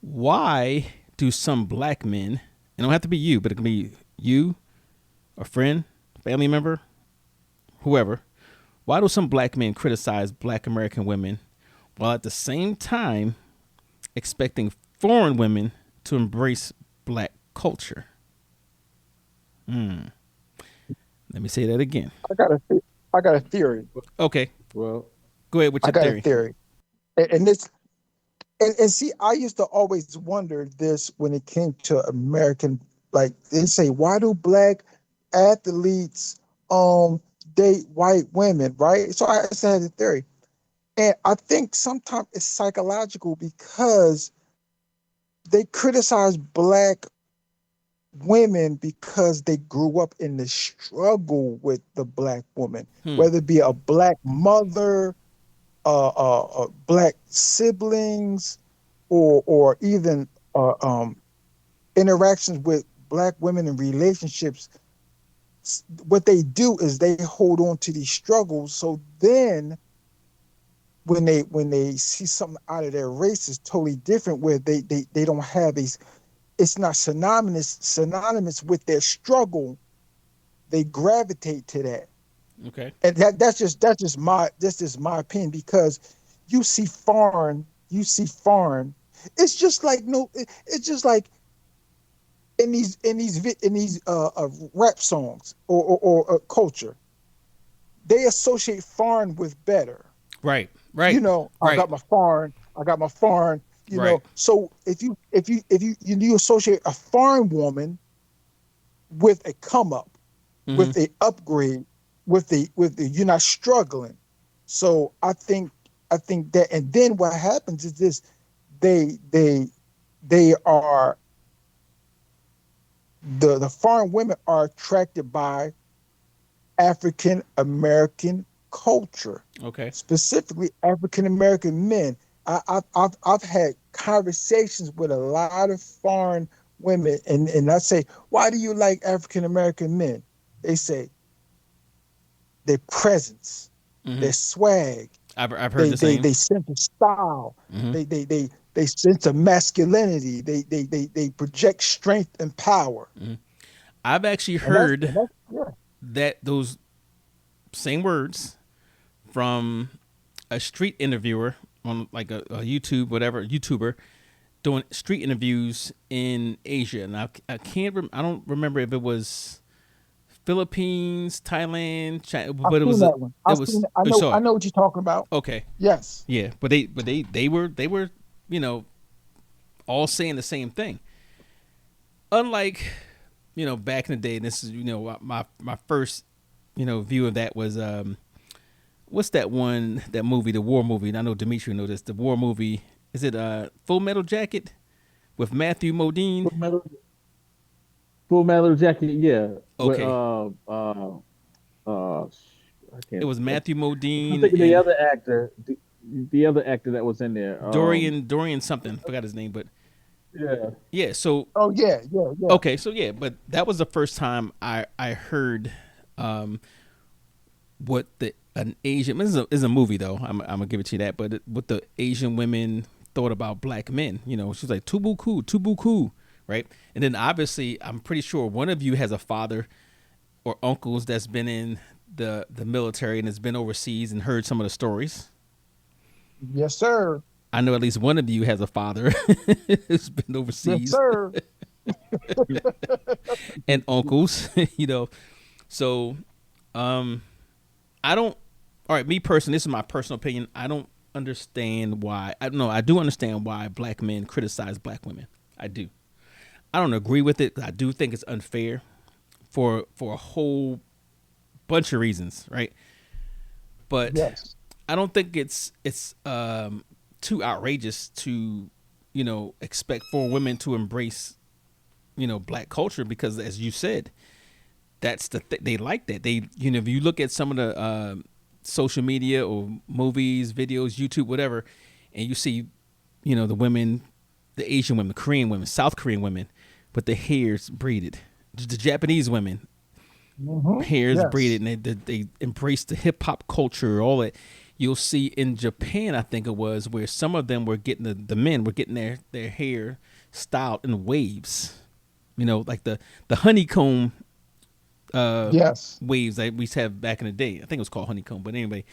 Why do some black men? It don't have to be you, but it can be you, a friend, family member, whoever. Why do some black men criticize black American women while at the same time expecting foreign women to embrace black culture? Let me say that again. I got a theory. Okay, Well, go ahead with I your got a theory. theory. And this and see, I used to always wonder this when it came to American, like they say, why do black athletes date white women, right? So I just had a theory. And I think sometimes it's psychological because they criticize black women because they grew up in the struggle with the black woman, Hmm. whether it be a black mother, black siblings, or even interactions with black women in relationships. What they do is they hold on to these struggles. So then when they see something out of their race is totally different, where they don't have these, it's not synonymous with their struggle, they gravitate to that. Okay. And that's just my opinion, because you see foreign, it's just like, no, it's just like in these rap songs, or culture, they associate foreign with better. Right. Right. I Right. got my foreign. Right. So if you associate a foreign woman with a come up, Mm-hmm. with a upgrade, with the you're not struggling. So I think that, and then what happens is this: they they they are the foreign women are attracted by African American culture, Okay. specifically African American men. I've had conversations with a lot of foreign women, and I say, why do you like African American men? They say their presence, Mm-hmm. their swag, I've heard they the they same. they sense of style, Mm-hmm. they sense of masculinity, they project strength and power, Mm-hmm. I've actually and that's heard and that's yeah. that those same words from a street interviewer on like a YouTube, whatever YouTuber, doing street interviews in Asia, and I can't I don't remember if it was Philippines, Thailand, China, I've but seen that one. it I've seen was it. I I know saw I it. know what you're talking about. Okay, Yes. yeah, but they were you know all saying the same thing. Unlike back in the day, and this is my first view of that was what's that movie, the war movie? And I know Dimitri knows this. The war movie, is it Full Metal Jacket with Matthew Modine? Full Metal, Full Metal Jacket, yeah. With Okay, uh, I it can't. was I'm Matthew trying to Modine think of the and other actor, the other actor that was in there. Dorian something. Forgot his name, but Yeah. yeah. So Oh yeah, yeah, yeah. okay, so yeah, but that was the first time I heard um what the an Asian, this is a movie though. I'm gonna give it to you that, but what the Asian women thought about black men. She's like tubu ku, right? And then obviously, I'm pretty sure one of you has a father or uncles that's been in the military and has been overseas and heard some of the stories. Yes, sir. I know at least one of you has a father who's been Yes, overseas sir. and uncles, So, um, I don't. All right, me personally, this is my personal opinion. I don't understand why. I no, I do understand why black men criticize black women. I do. I don't agree with it. I do think it's unfair for a whole bunch of reasons, right? But Yes. I don't think it's too outrageous to expect for women to embrace black culture, because as you said, that's they like that. They if you look at some of the social media or movies, videos, YouTube, whatever, and you see the women, the Asian women, Korean women, South Korean women, but the hair's braided. The Japanese women, hair's Yes. braided, and they embrace the hip hop culture, all that. You'll see in Japan, I think it was, where some of them were getting the men were getting their hair styled in waves, like the honeycomb Yes. waves that we used to have back in the day. I think it was called honeycomb, but anyway,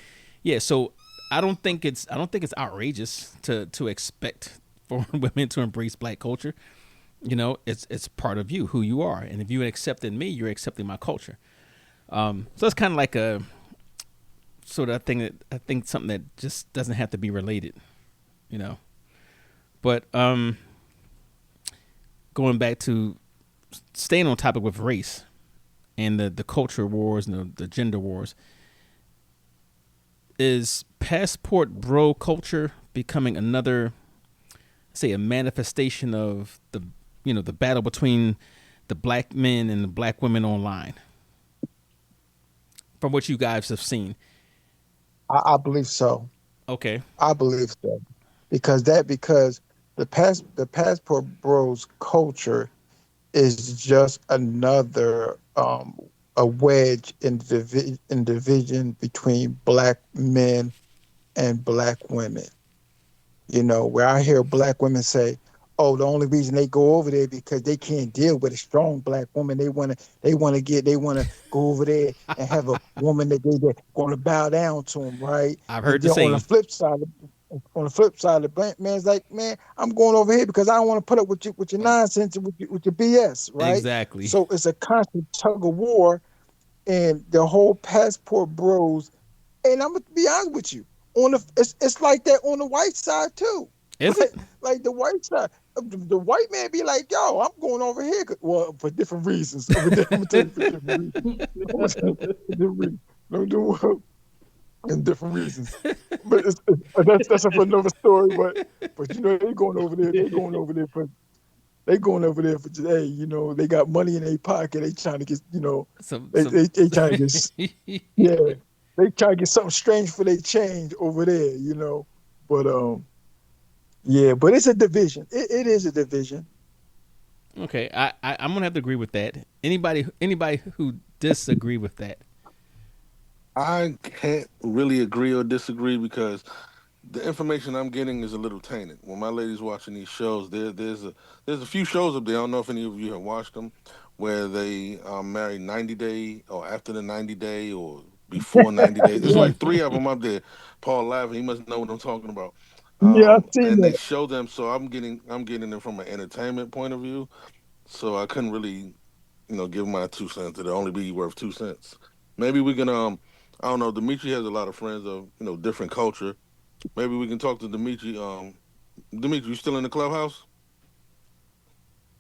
yeah. So I don't think it's outrageous to expect for women to embrace black culture. It's part of you, who you are, and if you accepted me, you're accepting my culture. So it's kind of like a sort of thing that I think something that just doesn't have to be related, you know. But going back to staying on topic with race and the culture wars and the gender wars, is passport bro culture becoming another say a manifestation of the the battle between the black men and the black women online from what you guys have seen? I believe so. Okay. I believe so. Because the passport bros culture is just another a wedge in in division between black men and black women. You know, where I hear black women say, "Oh, the only reason they go over there because they can't deal with a strong black woman. They want to go over there and have a woman that they're going to bow down to them, right?" I've And heard the then same. on the flip side, the black man's like, "Man, I'm going over here because I don't want to put up with your nonsense and with your BS, right?" Exactly. So it's a constant tug of war, and the whole passport bros, and I'm gonna be honest with you, it's like that on the white side too. Is it? Like the white side, the white man be like, "Yo, I'm going over here." Well, for different reasons. I'm gonna tell you for different reasons. I'm gonna tell you for different reasons. I'm doing in different reasons. But that's for another story. But you know they going over there. They going over there for today. You know they got money in their pocket. They trying to get Some. they trying to get yeah, they try to get something strange for their change over there, you know. But yeah, but it's a division. It is a division. Okay, I'm gonna have to agree with that. Anybody who disagree with that? I can't really agree or disagree because the information I'm getting is a little tainted. When my lady's watching these shows, there's a few shows up there. I don't know if any of you have watched them, where they marry 90 day or after the 90 day or before 90 days. There's Yeah, like three of them up there. Paul laughing, he must know what I'm talking about. yeah, I've seen And they that. show them, so I'm getting it from an entertainment point of view. So I couldn't really give my 2 cents. It'll only be worth 2 cents. Maybe we can I don't know. Dimitri has a lot of friends of different culture. Maybe we can talk to Dimitri. Dimitri, you still in the clubhouse?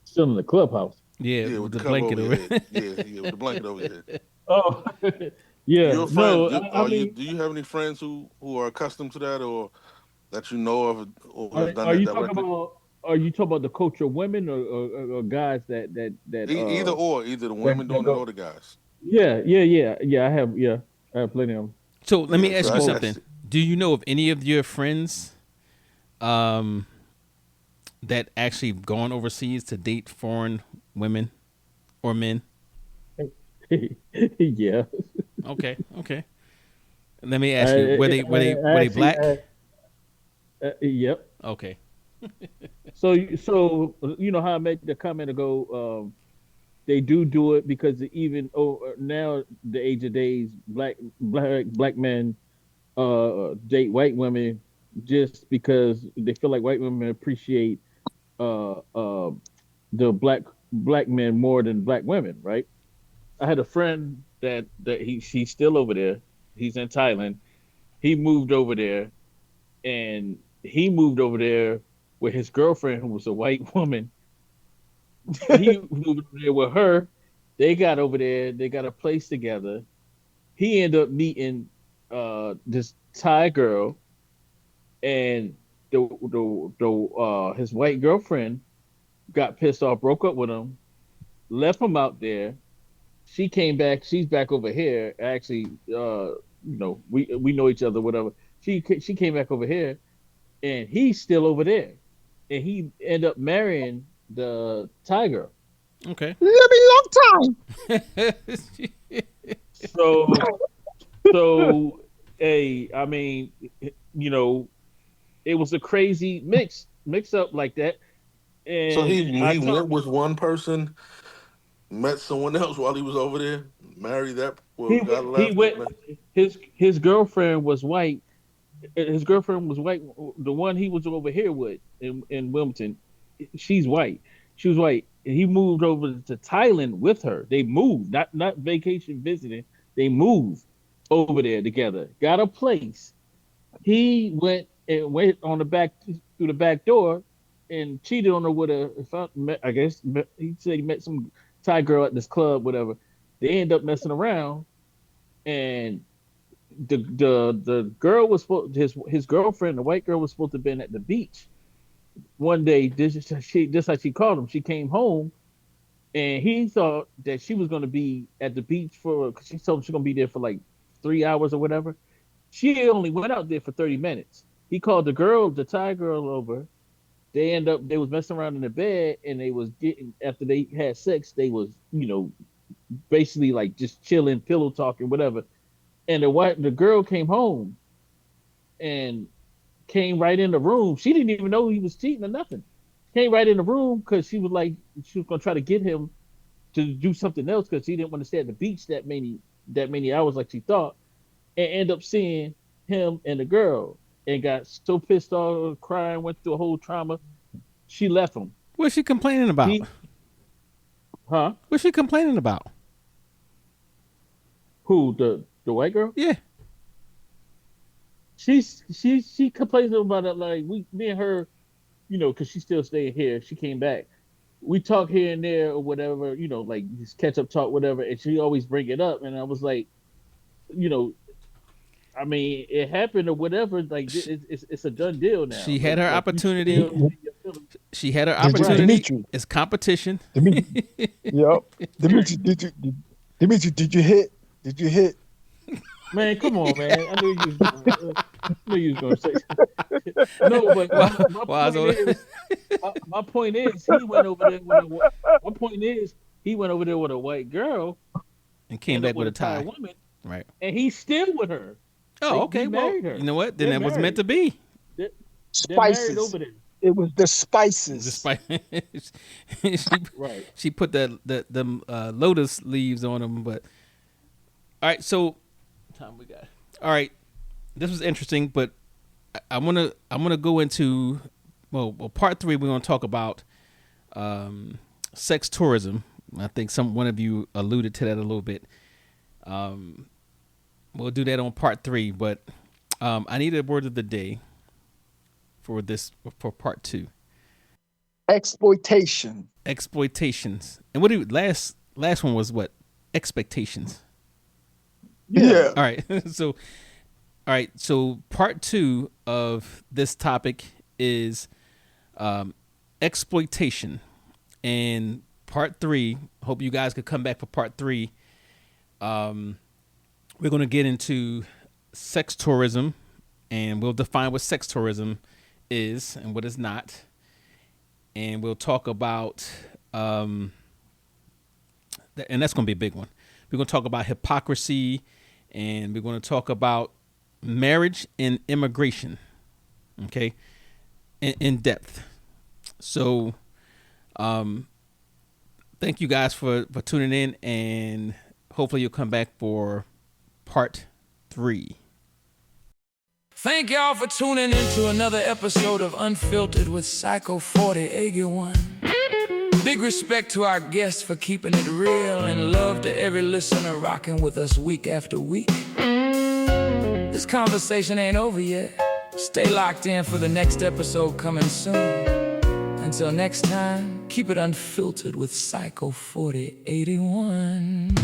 Still in the clubhouse. Yeah, Yeah, with with the the cover blanket over your over. head. Yeah, yeah, with the blanket over your head. Oh, yeah. Your friends, No, I mean, do you have any friends who are accustomed to that, or that you know of, or who are, has done are that you talking directly? about? Are you talking about the culture of women or guys Either or, either the that women that doing it or go? the guys. Yeah. I have plenty of them. So let me Yeah, ask so you I something. see. Do you know of any of your friends um, that actually gone overseas to date foreign women or men? Yeah, Okay, okay. Let me ask you: were I they actually, black? yep. Okay, So you know how I made the comment ago. They do it because even now the age of days, black men date white women just because they feel like white women appreciate uh, uh, the black men more than black women, right? I had a friend that he's still over there. He's in Thailand. He moved over there, and he moved over there with his girlfriend, who was a white woman. He moved over there with her. They got over there. They got a place together. He ended up meeting this Thai girl, and the his white girlfriend got pissed off, broke up with him, left him out there. She came back. She's back over here. Actually, we know each other, whatever. She came back over here, and he's still over there, and he ended up marrying the tiger. okay. Let me long time. So so hey, I mean, you know, it was a crazy mix up like that, So and I he told went with one person, met someone else while he was over there, married that poor he guy he left. went. His girlfriend was white. His girlfriend was white. The one he was over here with in Wilmington, she's white. She was white, and he moved over to Thailand with her. They moved, not vacation visiting. They moved over there together. Got a place. He went on the back through the back door and cheated on her with I guess he said he met some Thai girl at this club, whatever. They end up messing around, and the girl was supposed his girlfriend, the white girl was supposed to have been at the beach one day, just like she called him, she came home and he thought that she was going to be at the beach because she told him she's going to be there for like 3 hours or whatever. She only went out there for 30 minutes. He called the Thai girl over. They was messing around in the bed and they was getting, after they had sex, they was, basically like just chilling, pillow talking, whatever. And the girl came home and came right in the room. She didn't even know he was cheating or nothing. Came right in the room because she was gonna try to get him to do something else because he didn't want to stay at the beach that many hours like she thought, and end up seeing him and the girl and got so pissed off, crying, went through a whole trauma. She left him. What's she complaining about? Huh? What's she complaining about? Who, the white girl? Yeah. She complains about it like me and her, because she's still staying here. She came back. We talk here and there or whatever, like just catch up talk, whatever. And she always bring it up, and I was like, I mean, it happened or whatever. Like it's a done deal now. She had her like, opportunity. She had her opportunity. Dimitri. It's competition. Yep. Dimitri, did you hit? Did you hit? Man, come on, man. I knew you was gonna say. No, but my point is, he went over there with my point is, he went over there with a white girl and came back with a Thai woman, right? And he's still with her. Oh, okay. Well, you know what? Then that was meant to be. Spices over there. It was the spices. The spices. Right. She put the lotus leaves on them, but all right. So time we got. All right. This was interesting, but I wanna go into part 3. We're gonna talk about sex tourism. I think one of you alluded to that a little bit. We'll do that on part 3, but I need a word of the day for part 2. Exploitations. And what last one was what? Expectations. Yeah. All right. So part 2 of this topic is exploitation, and part 3. Hope you guys could come back for part 3. We're going to get into sex tourism, and we'll define what sex tourism is and what is not. And we'll talk about, and that's going to be a big one. We're going to talk about hypocrisy, and we're going to talk about marriage and immigration, okay, in depth. So thank you guys for tuning in, and hopefully you'll come back for part 3. Thank y'all for tuning in to another episode of Unfiltered with Psycho 4081. Big respect to our guests for keeping it real, and love to every listener rocking with us week after week. This conversation ain't over yet. Stay locked in for the next episode coming soon. Until next time, keep it unfiltered with Psycho 4081.